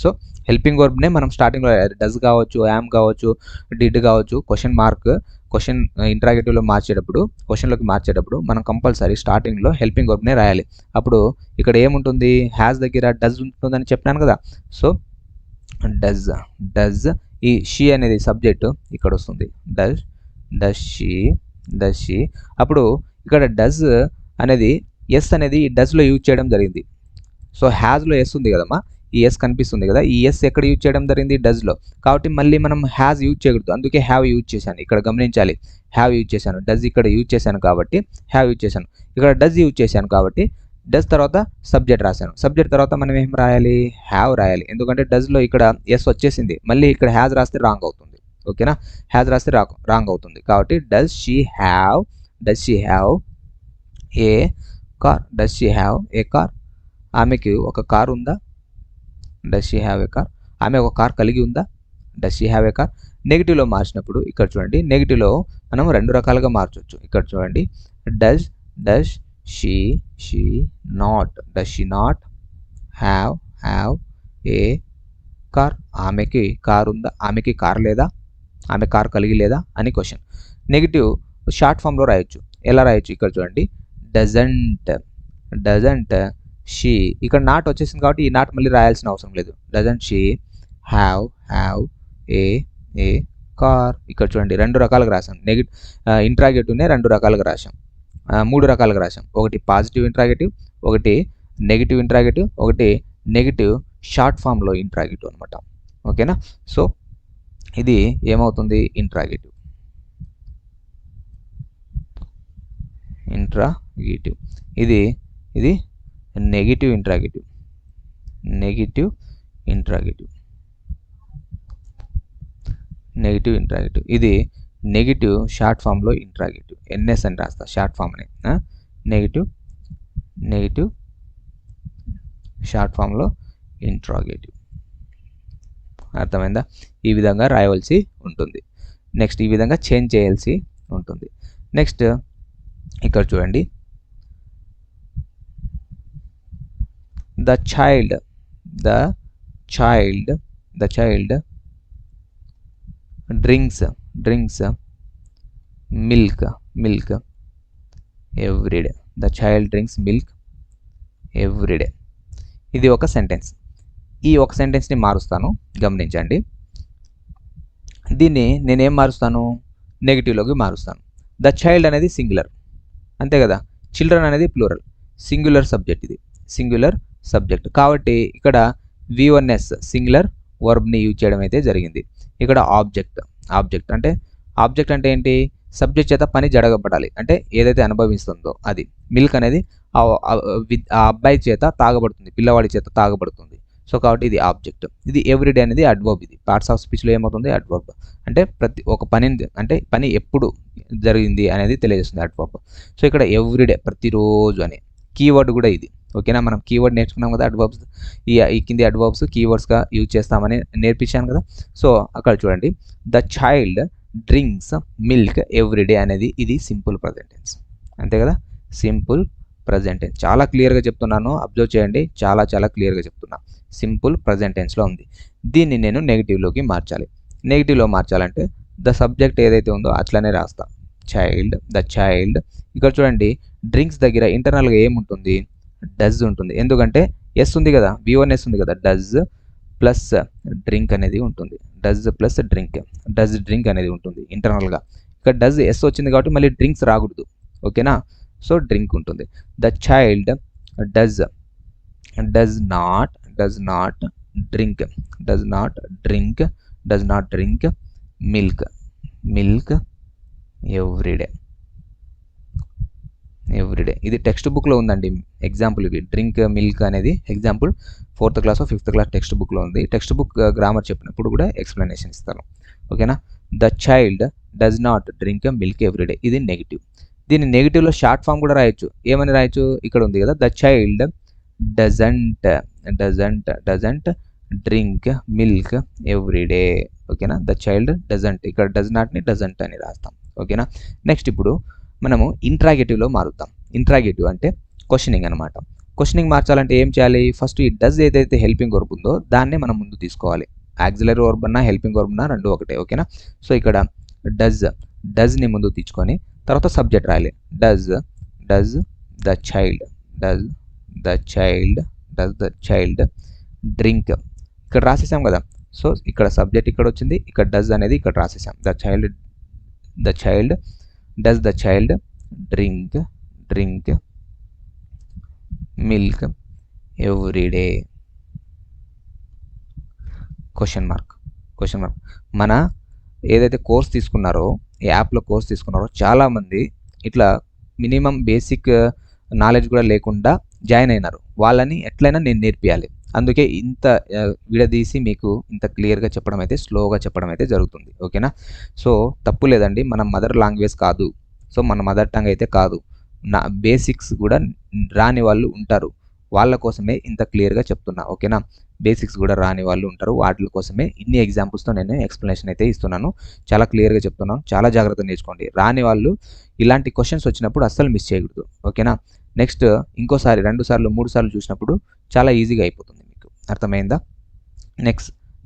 [SPEAKER 1] సో హెల్పింగ్ వర్బ్నే మనం స్టార్టింగ్లో రాయాలి. డజ్ కావచ్చు, యామ్ కావచ్చు, డిడ్ కావచ్చు. క్వశ్చన్ ఇంట్రాగేటివ్లో క్వశ్చన్లోకి మార్చేటప్పుడు మనం కంపల్సరీ స్టార్టింగ్లో హెల్పింగ్ వర్బ్నే రాయాలి. అప్పుడు ఇక్కడ ఏముంటుంది? హ్యాస్ దగ్గర డజ్ ఉంటుందని చెప్పాను కదా. సో డజ్ ఈ షీ అనేది సబ్జెక్ట్ ఇక్కడ వస్తుంది. Does she. అప్పుడు ఇక్కడ డజ్ అనేది ఎస్ అనేది డజ్లో యూజ్ చేయడం జరిగింది. సో హ్యాజ్లో ఎస్ ఉంది కదమ్మా, ఈ ఎస్ కనిపిస్తుంది కదా. ఈ ఎస్ ఎక్కడ యూజ్ చేయడం జరిగింది? డజ్లో. కాబట్టి మళ్ళీ మనం హ్యాజ్ యూజ్ చేయకూడదు, అందుకే హ్యావ్ యూజ్ చేశాను. ఇక్కడ గమనించాలి, హ్యావ్ యూజ్ చేశాను. డజ్ ఇక్కడ యూజ్ చేశాను కాబట్టి హ్యావ్ యూజ్ చేశాను. ఇక్కడ డజ్ యూజ్ చేశాను కాబట్టి డజ్ తర్వాత సబ్జెక్ట్ రాశాను. సబ్జెక్ట్ తర్వాత మనం ఏం రాయాలి? హ్యావ్ రాయాలి. ఎందుకంటే డజ్లో ఇక్కడ ఎస్ వచ్చేసింది. మళ్ళీ ఇక్కడ హ్యాజ్ రాస్తే రాంగ్ అవుతుంది. ఓకేనా, హ్యాజ్ రాస్తే రాంగ్ అవుతుంది. కాబట్టి does she have a car. Does she have a car. ఆమెకి ఒక కార్ ఉందా? Does she have a car. ఆమె ఒక కార్ కలిగి ఉందా? Does she have a car. నెగిటివ్లో మార్చినప్పుడు ఇక్కడ చూడండి, నెగిటివ్లో మనం రెండు రకాలుగా మార్చవచ్చు. ఇక్కడ చూడండి, does she not have a car. ఆమెకి కార్ ఉందా? ఆమెకి కార్ లేదా? ఆమె కార్ కలిగి లేదా అని క్వశ్చన్. నెగిటివ్ షార్ట్ ఫామ్లో రాయొచ్చు. ఎలా రాయొచ్చు? ఇక్కడ చూడండి, డజంట్ షీ. ఇక్కడ నాట్ వచ్చేసింది కాబట్టి ఈ నాట్ మళ్ళీ రాయాల్సిన అవసరం లేదు. Doesn't she have a car. ఇక్కడ చూడండి, రెండు రకాలుగా రాసాం. ఇంట్రాగేటివ్నే రెండు రకాలుగా రాసాం, మూడు రకాలుగా రాసాం. ఒకటి పాజిటివ్ ఇంట్రాగేటివ్, ఒకటి నెగిటివ్ ఇంట్రాగేటివ్, ఒకటి నెగిటివ్ షార్ట్ ఫామ్లో ఇంట్రాగేటివ్ అనమాట. ఓకేనా. సో ఇది ఏమవుతుంది? ఇంట్రాగేటివ్. ఇది నెగిటివ్ ఇంట్రాగేటివ్. ఇది నెగిటివ్ షార్ట్ ఫామ్లో ఇంట్రాగేటివ్. ఎన్ఎస్ అని రాస్తా, షార్ట్ ఫామ్ అని. నెగిటివ్ షార్ట్ ఫామ్లో ఇంట్రాగేటివ్. అర్థమైందా? ఈ విధంగా రాయవలసి ఉంటుంది. నెక్స్ట్ ఈ విధంగా చేంజ్ చేయాల్సి ఉంటుంది. నెక్స్ట్ ఇక్కడ చూడండి, the child drinks milk everyday. The child drinks milk everyday. ఇది ఒక సెంటెన్స్. ఈ ఒక సెంటెన్స్ని మారుస్తాను, గమనించండి. దీన్ని నేనేం మారుస్తాను? నెగిటివ్లోకి మారుస్తాను. ద చైల్డ్ అనేది సింగులర్, అంతే కదా. చిల్డ్రన్ అనేది ప్లూరల్. సింగులర్ సబ్జెక్ట్, ఇది సింగులర్ సబ్జెక్ట్. కాబట్టి ఇక్కడ V1S సింగులర్ వర్బ్ని యూజ్ చేయడం అయితే జరిగింది. ఇక్కడ ఆబ్జెక్ట్ అంటే ఏంటి? సబ్జెక్ట్ చేత పని జరగబడాలి, అంటే ఏదైతే అనుభవిస్తుందో అది. మిల్క్ అనేది ఆ అబ్బాయి చేత తాగబడుతుంది, పిల్లవాడి చేత తాగబడుతుంది. సో కాబట్టి ఇది ఆబ్జెక్ట్. ఇది ఎవ్రీడే అనేది అడ్వర్బ్. ఇది పార్ట్స్ ఆఫ్ స్పీచ్లో ఏమవుతుంది, అడ్వర్బ్. అంటే ఒక పనిని, అంటే పని ఎప్పుడు జరిగింది అనేది తెలియజేస్తుంది అడ్వర్బ్. సో ఇక్కడ ఎవ్రీడే ప్రతిరోజు అని. కీవర్డ్ కూడా ఇది, ఓకేనా. మనం కీవర్డ్ నేర్చుకున్నాం కదా, అడ్వర్బ్స్. ఈ కింది అడ్వర్బ్స్ కీవర్డ్స్గా యూజ్ చేస్తామని నేర్పించాను కదా. సో అక్కడ చూడండి, the child drinks milk everyday అనేది ఇది సింపుల్ ప్రజెంట్ టెన్స్, అంతే కదా. సింపుల్ ప్రజెంట్ టెన్స్ చాలా క్లియర్గా చెప్తున్నాను, అబ్జర్వ్ చేయండి. చాలా క్లియర్గా చెప్తున్నా. సింపుల్ ప్రజెంట్ టెన్స్లో ఉంది. దీన్ని నేను నెగిటివ్లోకి మార్చాలి. నెగిటివ్లో మార్చాలంటే ద సబ్జెక్ట్ ఏదైతే ఉందో అట్లనే రాస్తా, చైల్డ్, ద చైల్డ్. ఇక్కడ చూడండి, డ్రింక్స్ దగ్గర ఇంటర్నల్గా ఏముంటుంది, డజ్ ఉంటుంది. ఎందుకంటే ఎస్ ఉంది కదా, V1S ఉంది కదా, డజ్ ప్లస్ డ్రింక్ అనేది ఉంటుంది. Does plus drink, does drink అనేది ఉంటుంది ఇంటర్నల్గా. ఇక్కడ డజ్ ఎస్ వచ్చింది కాబట్టి మళ్ళీ డ్రింక్స్ రాకూడదు, ఓకేనా. సో డ్రింక్ ఉంటుంది. The child does not drink milk everyday. ఇది టెక్స్ట్ బుక్లో ఉందండి. ఎగ్జాంపుల్ ఇవి, డ్రింక్ మిల్క్ అనేది example 4th class 5th class text బుక్లో ఉంది. టెక్స్ట్ బుక్ గ్రామర్ చెప్పినప్పుడు కూడా ఎక్స్ప్లెనేషన్ ఇస్తాను, ఓకేనా. The child does not drink milk everyday, ఇది నెగిటివ్. దీన్ని నెగిటివ్లో షార్ట్ ఫామ్ కూడా రాయొచ్చు. ఏమని రాయొచ్చు, ఇక్కడ ఉంది కదా, the child doesn't drink milk everyday, ఓకేనా. ద చైల్డ్ డజంట్, ఇక్కడ డజ్ నాట్ని డజంట్ అని రాస్తాం, ఓకేనా. నెక్స్ట్ ఇప్పుడు మనము ఇంట్రాగేటివ్లో మారుతాం. ఇంట్రాగేటివ్ అంటే క్వశ్చనింగ్ అనమాట. క్వశ్చనింగ్ మార్చాలంటే ఏం చేయాలి, ఫస్ట్ ఈ డజ్ ఏదైతే హెల్పింగ్ వర్బ్ ఉందో దాన్నే మనం ముందు తీసుకోవాలి. యాక్సిలరీ వర్బ్ అన్నా హెల్పింగ్ వర్బ్ అన్నా రెండు ఒకటే, ఓకేనా. సో ఇక్కడ డజ్ని ముందు తెచ్చుకొని తర్వాత సబ్జెక్ట్ రాయాలి. డజ్ ద చైల్డ్ డ్రింక్, ఇక్కడ రాసేసాం కదా. సో ఇక్కడ సబ్జెక్ట్ ఇక్కడ వచ్చింది, ఇక్కడ డజ్ అనేది ఇక్కడ రాసేసాం. The child does the child drink milk every day. Question mark. మన ఏదైతే కోర్స్ తీసుకున్నారో, ఈ యాప్లో కోర్స్ తీసుకున్నారో చాలామంది ఇట్లా మినిమం బేసిక్ నాలెడ్జ్ కూడా లేకుండా జాయిన్ అయినారు. వాళ్ళని ఎట్లయినా నేను నేర్పియాలి. అందుకే ఇంత విడదీసి మీకు ఇంత క్లియర్గా చెప్పడం అయితే, స్లోగా చెప్పడం అయితే జరుగుతుంది, ఓకేనా. సో తప్పు లేదండి, మన మదర్ లాంగ్వేజ్ కాదు. సో మన మదర్ టంగ్ అయితే కాదు. నా బేసిక్స్ కూడా రాని వాళ్ళు ఉంటారు, వాళ్ళ కోసమే ఇంత క్లియర్గా చెప్తున్నా, ఓకేనా. బేసిక్స్ కూడా రాని వాళ్ళు ఉంటారు, వాటి కోసమే ఇన్ని ఎగ్జాంపుల్స్తో నేను ఎక్స్ప్లెనేషన్ అయితే ఇస్తున్నాను. చాలా క్లియర్గా చెప్తున్నాను, చాలా జాగ్రత్తగా నేర్చుకోండి. రాని వాళ్ళు ఇలాంటి క్వశ్చన్స్ వచ్చినప్పుడు అస్సలు మిస్ చేయకూడదు, ఓకేనా. నెక్స్ట్ ఇంకోసారి 2 సార్లు 3 సార్లు చూసినప్పుడు చాలా ఈజీగా అయిపోతుంది మీకు, అర్థమైందా.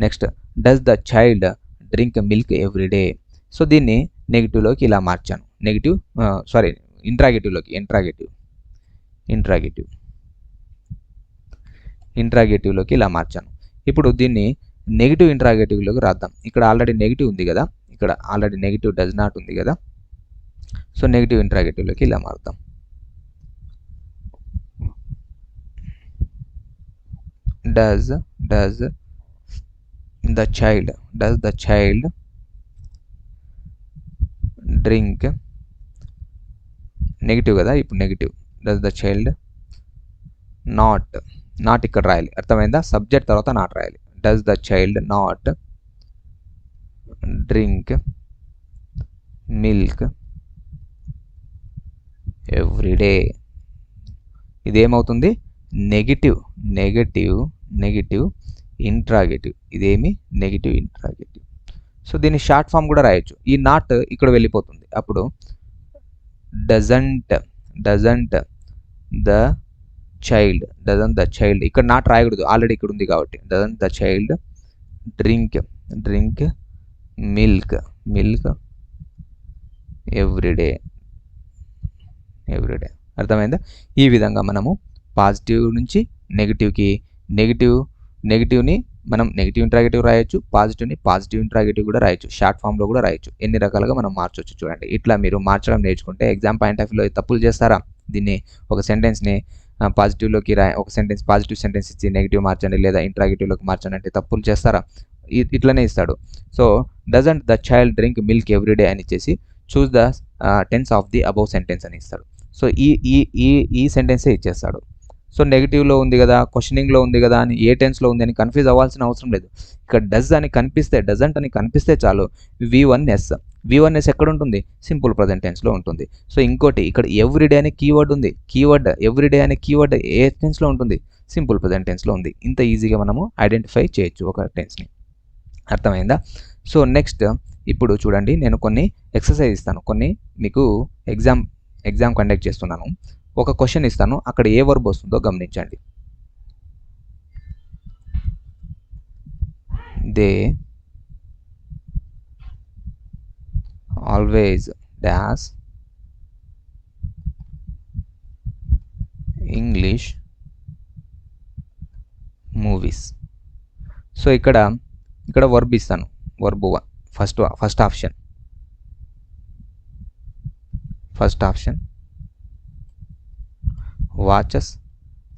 [SPEAKER 1] Next does the child drink milk everyday. So దీన్ని నెగిటివ్లోకి ఇలా మార్చాను. ఇంట్రాగేటివ్లోకి ఇలా మార్చాను. ఇప్పుడు దీన్ని నెగిటివ్ ఇంట్రాగేటివ్లోకి రాద్దాం. ఇక్కడ ఆల్రెడీ నెగిటివ్ ఉంది కదా, ఇక్కడ ఆల్రెడీ నెగిటివ్ డస్ నాట్ ఉంది కదా. సో నెగిటివ్ ఇంట్రాగేటివ్లోకి ఇలా మారుతాం. Does the child drink, negative కదా, ఇప్పుడు negative. Does the child not ఇక్కడ రాయాలి, అర్థమైందా. సబ్జెక్ట్ తర్వాత నాట్ రాయాలి. Does the child not drink milk every day. ఇదేమవుతుంది, నెగిటివ్ ఇంట్రాగేటివ్. ఇదేమి నెగిటివ్ ఇంట్రాగేటివ్. సో దీన్ని షార్ట్ ఫామ్ కూడా రాయొచ్చు. ఈ నాట్ ఇక్కడ వెళ్ళిపోతుంది. అప్పుడు డజంట్ ద చైల్డ్, ఇక్కడ నాట్ రాయకూడదు, ఆల్రెడీ ఇక్కడ ఉంది కాబట్టి. Doesn't the child drink milk every day. అర్థమైందా. ఈ విధంగా మనము పాజిటివ్ నుంచి నెగిటివ్కి, నెగిటివ్ని మనం నెగిటివ్ ఇంట్రాగేటివ్ రాయొచ్చు, పాజిటివ్ ఇంట్రాగేటివ్ కూడా రాయొచ్చు, షార్ట్ ఫామ్లో కూడా రాయొచ్చు. ఎన్ని రకాలుగా మనం మార్చొచ్చు చూడండి. ఇట్లా మీరు మార్చడం నేర్చుకుంటే ఎగ్జామ్ పాయింట్ ఆఫ్ వ్యూలో తప్పులు చేస్తారా, దీన్ని ఒక సెంటెన్స్ని పాజిటివ్లోకి ఒక సెంటెన్స్ పాజిటివ్ సెంటెన్స్ ఇచ్చి నెగిటివ్ మార్చండి లేదా ఇంట్రాగేటివ్లోకి మార్చండి అంటే తప్పులు చేస్తారా, ఇట్లనే ఇస్తాడు. So doesn't the child drink milk everyday అని ఇచ్చేసి choose the tense of the above sentence అని ఇస్తాడు. సో ఈ ఈ ఈ ఈ సెంటెన్సే ఇచ్చేస్తాడు. సో నెగిటివ్లో ఉంది కదా, క్వశ్చనింగ్లో ఉంది కదా అని ఏ టెన్స్లో ఉంది అని కన్ఫ్యూజ్ అవ్వాల్సిన అవసరం లేదు. ఇక్కడ డజ్ అని కనిపిస్తే, డజంట్ అని కనిపిస్తే చాలు V1S. V1S ఎక్కడ ఉంటుంది? సింపుల్ ప్రజెంట్ టెన్స్లో ఉంటుంది. సో ఇంకోటి ఇక్కడ ఎవ్రీడే అనే కీవర్డ్ ఉంది. కీవర్డ్ ఎవ్రీడే అనే కీవర్డ్ ఏ టెన్స్లో ఉంటుంది? సింపుల్ ప్రజెంట్ టెన్స్లో ఉంది. ఇంత ఈజీగా మనము ఐడెంటిఫై చేయొచ్చు ఒక టెన్స్ని. అర్థమైందా? సో నెక్స్ట్ ఇప్పుడు చూడండి, నేను కొన్ని ఎక్సర్సైజ్ ఇస్తాను, కొన్ని మీకు ఎగ్జామ్ కండక్ట్ చేస్తున్నాను. ఒక క్వశ్చన్ ఇస్తాను, అక్కడ ఏ వర్బ్ వస్తుందో గమనించండి. They always dash English movies. So ఇక్కడ వర్బ్ ఇస్తాను. Verb first option watches,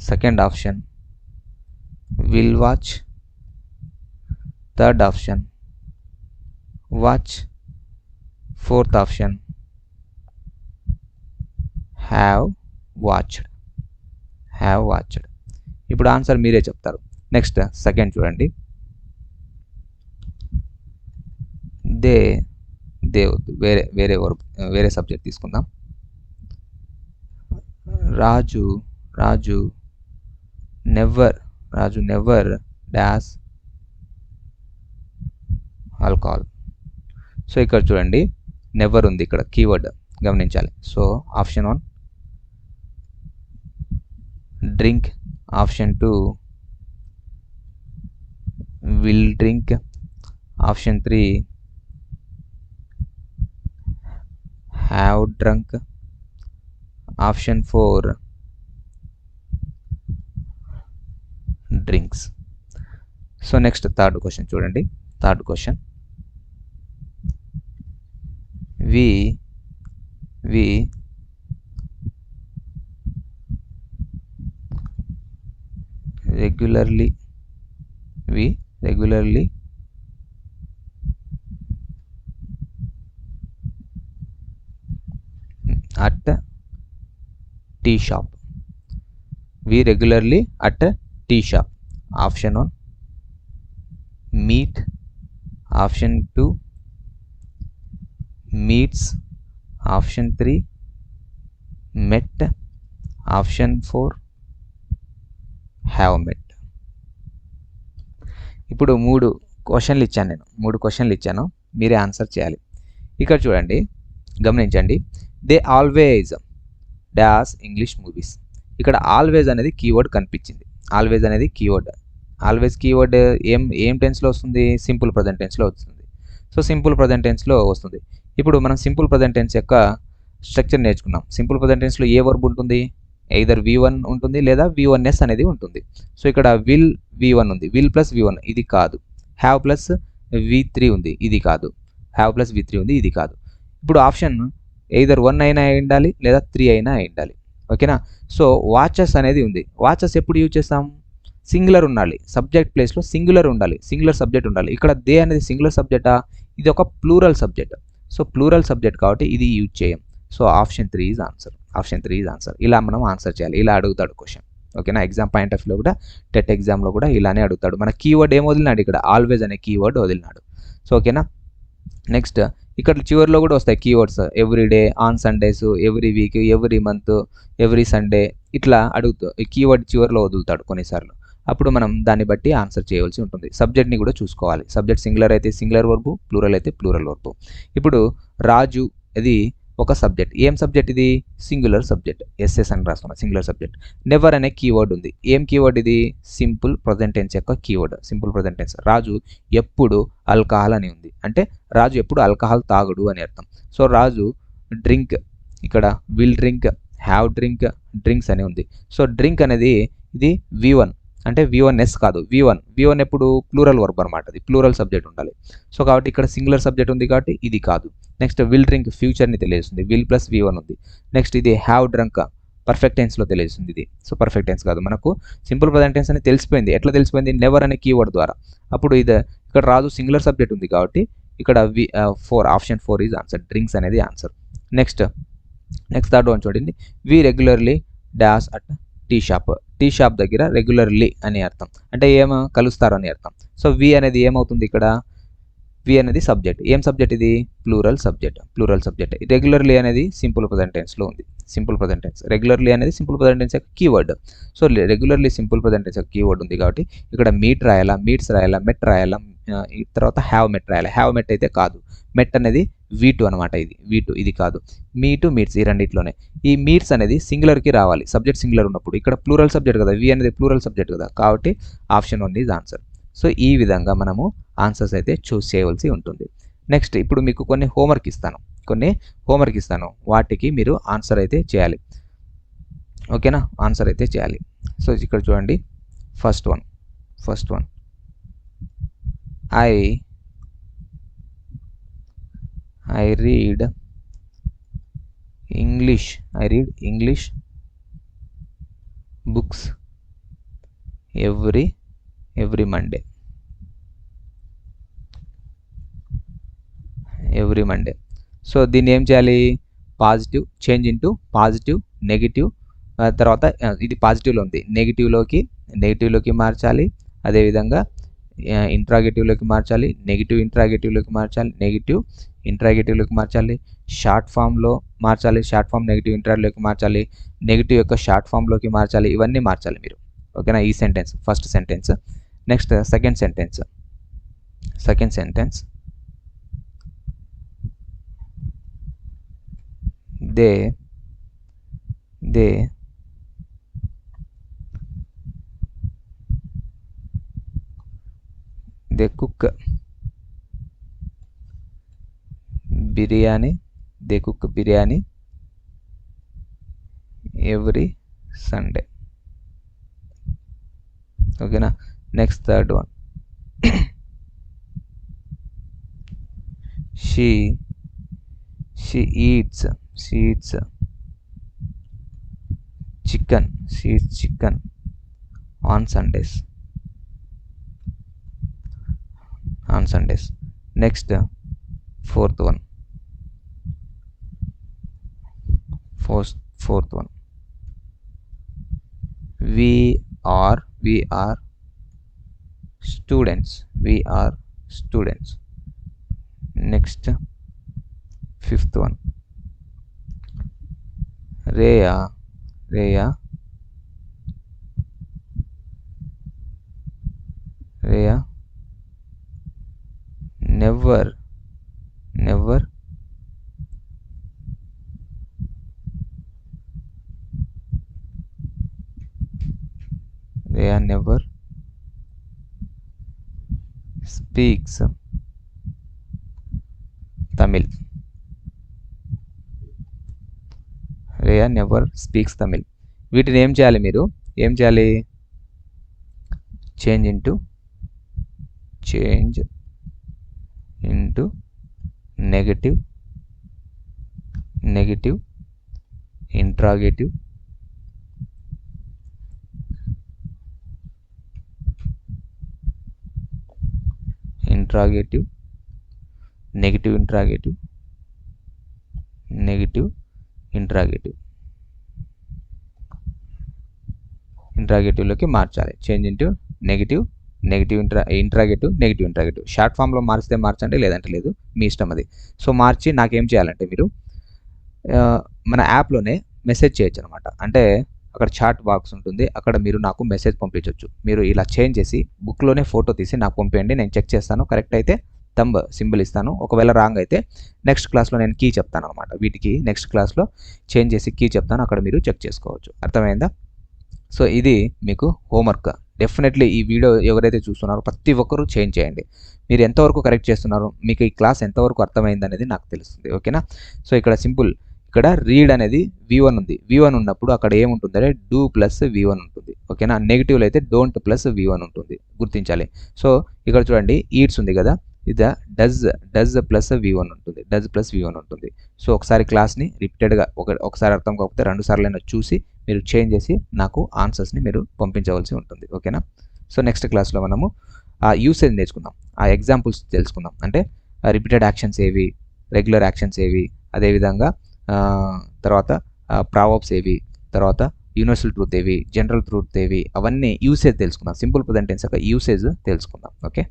[SPEAKER 1] second option will watch, third option watch, fourth option have watched. ఇప్పుడు ఆన్సర్ మీరే చెప్తారు. నెక్స్ట్ సెకండ్ చూడండి, దే వేరే సబ్జెక్ట్ తీసుకుందాం. రాజు నెవర్ డాష్ ఆల్కహాల్. సో ఇక్కడ చూడండి, నెవర్ ఉంది, ఇక్కడ కీవర్డ్ గమనించాలి. So option 1 drink, option 2 will drink, option 3 have drunk, option 4 drinks. So next third question చూడండి. Third question we regularly at tea shop. We regularly at tea shop. Option 1 meet, option 2 meets, option 3 met, option 4 have met. ఇప్పుడు మూడు క్వశ్చన్లు ఇచ్చాను, మీరే answer చేయాలి. ఇక్కడ చూడండి, గమనించండి, they always dash English movies. ఇక్కడ ఆల్వేజ్ అనేది కీవర్డ్ కనిపించింది. ఆల్వేజ్ కీవర్డ్ ఏం టెన్స్లో వస్తుంది? సింపుల్ ప్రజెంట్ టెన్స్లో వస్తుంది. సో సింపుల్ ప్రజెంట్ టెన్స్లో వస్తుంది. ఇప్పుడు మనం సింపుల్ ప్రజెంట్ టెన్స్ యొక్క స్ట్రక్చర్ నేర్చుకున్నాం. సింపుల్ ప్రజెంట్ టెన్స్లో ఏ వర్బ్ ఉంటుంది? ఎయిదర్ V1 ఉంటుంది లేదా V1S అనేది ఉంటుంది. సో ఇక్కడ విల్ V1 ఉంది, విల్ ప్లస్ V1 ఇది కాదు. హ్యావ్ ప్లస్ V3 ఉంది, ఇది కాదు. ఇది కాదు. ఇప్పుడు ఆప్షన్ ఎయిదర్ 1 అయినా ఉండాలి లేదా 3 అయినా ఉండాలి. ఓకేనా? సో వాచెస్ అనేది ఉంది. వాచెస్ ఎప్పుడు యూజ్ చేస్తాం? సింగులర్ ఉండాలి, సబ్జెక్ట్ ప్లేస్లో సింగులర్ ఉండాలి, సింగులర్ సబ్జెక్ట్ ఉండాలి. ఇక్కడ దే అనేది సింగులర్ సబ్జెక్టా? ఇది ఒక plural subject. So plural subject కాబట్టి ఇది యూజ్ చేయం. So option 3 is answer. ఇలా మనం ఆన్సర్ చేయాలి. ఇలా అడుగుతాడు క్వశ్చన్. ఓకేనా? ఎగ్జామ్ పాయింట్ ఆఫ్ వ్యూలో కూడా, టెట్ ఎగ్జామ్లో కూడా ఇలానే అడుగుతాడు. మన కీవర్డ్ ఏం వదిలినాడు? ఇక్కడ ఆల్వేజ్ అనే కీవర్డ్ వదిలినాడు. సో ఓకేనా? నెక్స్ట్ ఇక్కడ చివరిలో కూడా వస్తాయి keywords. Everyday, on Sundays, every week, every month, every Sunday, ఇట్లా అడుగుతూ కీవర్డ్ చివరిలో వదులుతాడు కొన్నిసార్లు. అప్పుడు మనం దాన్ని బట్టి ఆన్సర్ చేయవలసి ఉంటుంది. సబ్జెక్ట్ని కూడా చూసుకోవాలి. సబ్జెక్ట్ సింగులర్ అయితే సింగులర్ వర్బు, ప్లూరల్ అయితే ప్లూరల్ వర్బు. ఇప్పుడు రాజు ఇది ఒక సబ్జెక్ట్. ఏం సబ్జెక్ట్ ఇది? Singular subject. ఎస్ఎస్ అని రాస్తున్నా, సింగులర్ సబ్జెక్ట్. నెవర్ అనే కీవర్డ్ ఉంది. ఏం కీవర్డ్ ఇది? సింపుల్ ప్రజెంట్ టెన్స్ యొక్క keyword. Simple present tense. Raju ఎప్పుడు ఆల్కహాల్ అని ఉంది, అంటే రాజు ఎప్పుడు ఆల్కహాల్ తాగుడు అని అర్థం. సో రాజు డ్రింక్, ఇక్కడ will drink, have drink, drinks అని ఉంది. సో డ్రింక్ అనేది ఇది V1, అంటే V1S కాదు, V1 ఎప్పుడు ప్లూరల్ వర్బ్ అనమాట. అది ప్లూరల్ సబ్జెక్ట్ ఉండాలి. సో కాబట్టి ఇక్కడ సింగులర్ సబ్జెక్ట్ ఉంది కాబట్టి ఇది కాదు. నెక్స్ట్ విల్ డ్రింక్ ఫ్యూచర్ని తెలియజేస్తుంది, విల్ ప్లస్ V1 ఉంది. నెక్స్ట్ ఇది హ్యావ్ డ్రంక్ పర్ఫెక్ట్ టెన్స్లో తెలియజేస్తుంది ఇది. సో పర్ఫెక్ట్ టెన్స్ కాదు, మనకు సింపుల్ ప్రజెంట్ టెన్స్ అని తెలిసిపోయింది. ఎట్లా తెలిసిపోయింది? నెవర్ అనే కీవర్డ్ ద్వారా. అప్పుడు ఇది ఇక్కడ రాజు సింగులర్ సబ్జెక్ట్ ఉంది కాబట్టి ఇక్కడ 4 ఆప్షన్ 4 ఈజ్ ఆన్సర్. డ్రింక్స్ అనేది ఆన్సర్. నెక్స్ట్ థర్డ్ వన్ చూడండి. We regularly dash at tea shop. Tea shop దగ్గర రెగ్యులర్లీ అని అర్థం, అంటే ఏమో కలుస్తారు అని అర్థం. సో వి అనేది ఏమవుతుంది ఇక్కడ, వి అనేది సబ్జెక్ట్. ఏం సబ్జెక్ట్ ఇది, ప్లూరల్ సబ్జెక్ట్. రెగ్యులర్లీ అనేది సింపుల్ ప్రెజెంట్ టెన్స్లో ఉంది. సింపుల్ ప్రెజెంట్ టెన్స్, రెగ్యులర్లీ అనేది సింపుల్ ప్రెజెంట్ టెన్స్ యొక్క keyword. So regularly simple present tense యొక్క కీవర్డ్ ఉంది కాబట్టి ఇక్కడ మీట్ రాయాలా, మీట్స్ రాయాలా, మెట్ రాయాలా, తర్వాత హ్యావ్ మెట్ రాయాలి. హ్యావ్ మెట్ అయితే కాదు, మెట్ అనేది V2 అనమాట. ఇది V2, ఇది కాదు. మీటు మీట్స్, ఈ రెండిట్లోనే. ఈ మీట్స్ అనేది సింగులర్కి రావాలి, సబ్జెక్ట్ సింగులర్ ఉన్నప్పుడు. ఇక్కడ ప్లూరల్ సబ్జెక్ట్ కదా, వి అనేది ప్లూరల్ సబ్జెక్ట్ కదా, కాబట్టి ఆప్షన్ 1 ఈజ్ ఆన్సర్. సో ఈ విధంగా మనము ఆన్సర్స్ అయితే చూస్ చేయవలసి ఉంటుంది. నెక్స్ట్ ఇప్పుడు మీకు కొన్ని హోంవర్క్ ఇస్తాను, వాటికి మీరు ఆన్సర్ అయితే చేయాలి. ఓకేనా, ఆన్సర్ అయితే చేయాలి. సో ఇక్కడ చూడండి, first one I read English books every Monday. So దీన్ని ఏం చేయాలి, positive change into positive, negative, తర్వాత ఇది పాజిటివ్లో ఉంది, నెగిటివ్లోకి మార్చాలి. అదేవిధంగా ఇంట్రాగేటివ్లోకి మార్చాలి, నెగిటివ్ ఇంట్రాగేటివ్లోకి మార్చాలి, షార్ట్ ఫామ్లో మార్చాలి, షార్ట్ ఫామ్ నెగిటివ్ ఇంట్రాలోకి మార్చాలి, నెగిటివ్ యొక్క షార్ట్ ఫామ్లోకి మార్చాలి. ఇవన్నీ మార్చాలి మీరు. ఓకేనా, ఈ sentence first sentence. Next second sentence they cook biryani every Sunday. ఓకేనా, next third one she eats chicken on Sundays. Next fourth one we are students. Next fifth one Rhea never speaks Tamil. Rhea never speaks Tamil. వీటిని ఏం చేయాలి, change into negative interrogative, negative ఇంట్రాగేటివ్లోకి మార్చాలి. Change into negative interrogative. Short ఫామ్లో మార్చితే మార్చండి, లేదంటే లేదు, మీ ఇష్టం అది. సో మార్చి నాకేం చేయాలంటే, మీరు మన యాప్లోనే మెసేజ్ చేయొచ్చు అనమాట. అంటే అక్కడ చాట్ బాక్స్ ఉంటుంది, అక్కడ మీరు నాకు మెసేజ్ పంపించవచ్చు. మీరు ఇలా చేంజ్ చేసి బుక్లోనే ఫోటో తీసి నాకు పంపించండి, నేను చెక్ చేస్తాను. కరెక్ట్ అయితే థంబ్ సింబల్ ఇస్తాను, ఒకవేళ రాంగ్ అయితే నెక్స్ట్ క్లాస్లో నేను కీ చెప్తాను అనమాట. వీటికి నెక్స్ట్ క్లాస్లో చేంజ్ చేసి కీ చెప్తాను, అక్కడ మీరు చెక్ చేసుకోవచ్చు. అర్థమైందా? సో ఇది మీకు హోంవర్క్. డెఫినెట్లీ ఈ వీడియో ఎవరైతే చూస్తున్నారో ప్రతి ఒక్కరూ చేంజ్ చేయండి. మీరు ఎంతవరకు కరెక్ట్ చేస్తున్నారో, మీకు ఈ క్లాస్ ఎంతవరకు అర్థమైంది అనేది నాకు తెలుస్తుంది. ఓకేనా? సో ఇక్కడ సింపుల్, ఇక్కడ రీడ్ అనేది V1 ఉంది. V1 ఉన్నప్పుడు అక్కడ ఏముంటుందంటే డూ ప్లస్ V1 ఉంటుంది. ఓకేనా? నెగిటివ్లో అయితే డోంట్ ప్లస్ V1 ఉంటుంది, గుర్తించాలి. సో ఇక్కడ చూడండి, ఈట్స్ ఉంది కదా, ఇది డజ్ ప్లస్ V1 ఉంటుంది. సో ఒకసారి క్లాస్ని రిపీటెడ్గా ఒకసారి అర్థం కాకపోతే 2 సార్లైనా చూసి మీరు చేంజ్ చేసి నాకు ఆన్సర్స్ని మీరు పంపించవలసి ఉంటుంది. ఓకేనా? సో నెక్స్ట్ క్లాస్లో మనము ఆ యూసేజ్ నేర్చుకుందాం, ఆ ఎగ్జాంపుల్స్ తెలుసుకుందాం. అంటే రిపీటెడ్ యాక్షన్స్ ఏవి, రెగ్యులర్ యాక్షన్స్ ఏవి, అదేవిధంగా తర్వాత ప్రావర్బ్స్ ఏవి, తర్వాత యూనివర్సల్ ట్రూత్ ఏవి, జనరల్ ట్రూత్ ఏవి, అవన్నీ యూసేజ్ తెలుసుకుందాం. సింపుల్ ప్రజెంట్ టెన్స్ యొక్క యూసేజ్ తెలుసుకుందాం. ఓకే.